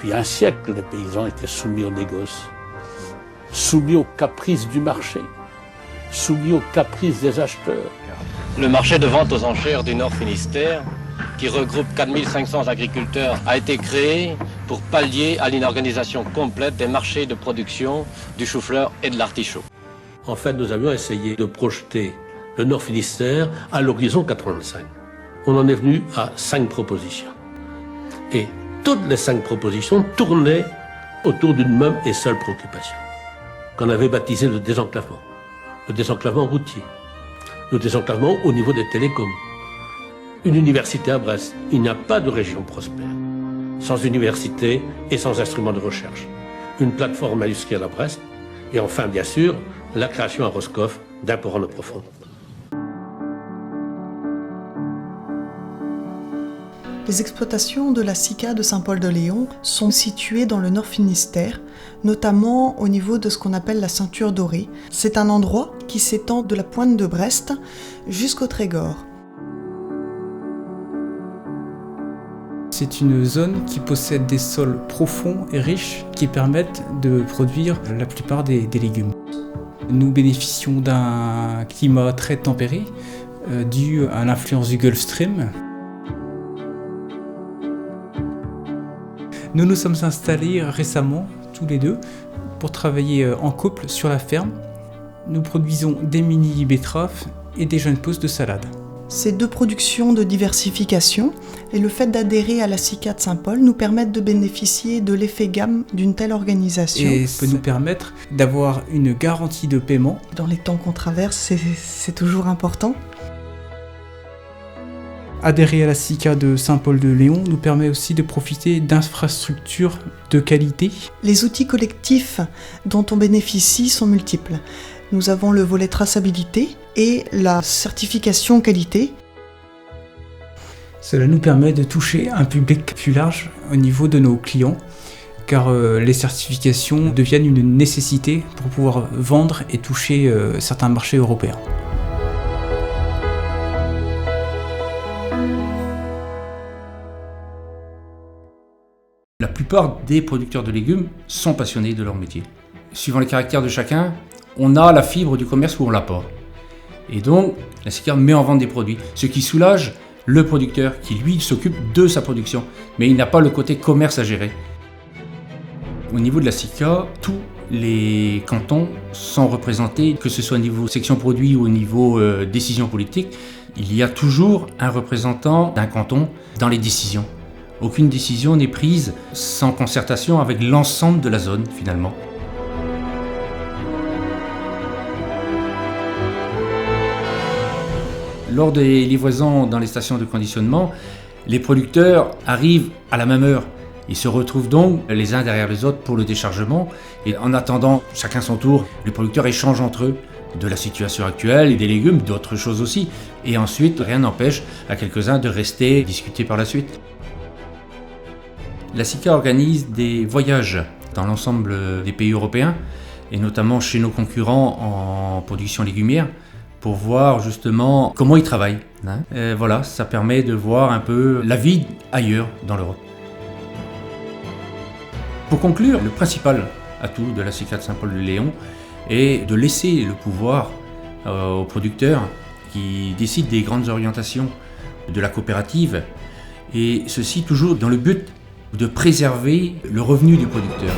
Depuis un siècle, les paysans étaient soumis au négoce, soumis aux caprices du marché, soumis aux caprices des acheteurs. Le marché de vente aux enchères du Nord Finistère, qui regroupe 4500 agriculteurs, a été créé pour pallier à l'inorganisation complète des marchés de production du chou-fleur et de l'artichaut. En fait, nous avions essayé de projeter le Nord Finistère à l'horizon 85. On en est venu à 5 propositions. Et toutes les 5 propositions tournaient autour d'une même et seule préoccupation, qu'on avait baptisé le désenclavement routier, le désenclavement au niveau des télécoms. Une université à Brest, il n'y a pas de région prospère sans université et sans instrument de recherche. Une plateforme industrielle à Brest, et enfin, bien sûr, la création à Roscoff d'un port en eau profonde. Les exploitations de la SICA de Saint-Paul-de-Léon sont situées dans le Nord Finistère, notamment au niveau de ce qu'on appelle la ceinture dorée. C'est un endroit qui s'étend de la pointe de Brest jusqu'au Trégor. C'est une zone qui possède des sols profonds et riches qui permettent de produire la plupart des légumes. Nous bénéficions d'un climat très tempéré dû à l'influence du Gulf Stream. Nous nous sommes installés récemment, tous les deux, pour travailler en couple sur la ferme. Nous produisons des mini betteraves et des jeunes pousses de salade. Ces 2 productions de diversification et le fait d'adhérer à la SICA de Saint-Paul nous permettent de bénéficier de l'effet gamme d'une telle organisation. Et ça peut nous permettre d'avoir une garantie de paiement. Dans les temps qu'on traverse, c'est toujours important. Adhérer à la SICA de Saint-Paul-de-Léon nous permet aussi de profiter d'infrastructures de qualité. Les outils collectifs dont on bénéficie sont multiples. Nous avons le volet traçabilité et la certification qualité. Cela nous permet de toucher un public plus large au niveau de nos clients, car les certifications deviennent une nécessité pour pouvoir vendre et toucher certains marchés européens. La plupart des producteurs de légumes sont passionnés de leur métier. Suivant les caractères de chacun, on a la fibre du commerce ou on l'a pas. Et donc, la SICA met en vente des produits, ce qui soulage le producteur qui, lui, s'occupe de sa production, mais il n'a pas le côté commerce à gérer. Au niveau de la SICA, tous les cantons sont représentés, que ce soit au niveau section produit ou au niveau décision politique. Il y a toujours un représentant d'un canton dans les décisions. Aucune décision n'est prise sans concertation avec l'ensemble de la zone, finalement. Lors des livraisons dans les stations de conditionnement, les producteurs arrivent à la même heure. Ils se retrouvent donc les uns derrière les autres pour le déchargement. Et en attendant chacun son tour, les producteurs échangent entre eux de la situation actuelle et des légumes, d'autres choses aussi. Et ensuite, rien n'empêche à quelques-uns de rester et discuter par la suite. La SICA organise des voyages dans l'ensemble des pays européens, et notamment chez nos concurrents en production légumière, pour voir justement comment ils travaillent. Voilà, ça permet de voir un peu la vie ailleurs dans l'Europe. Pour conclure, le principal atout de la SICA de Saint-Paul-de-Léon est de laisser le pouvoir aux producteurs qui décident des grandes orientations de la coopérative, et ceci toujours dans le but de préserver le revenu du producteur.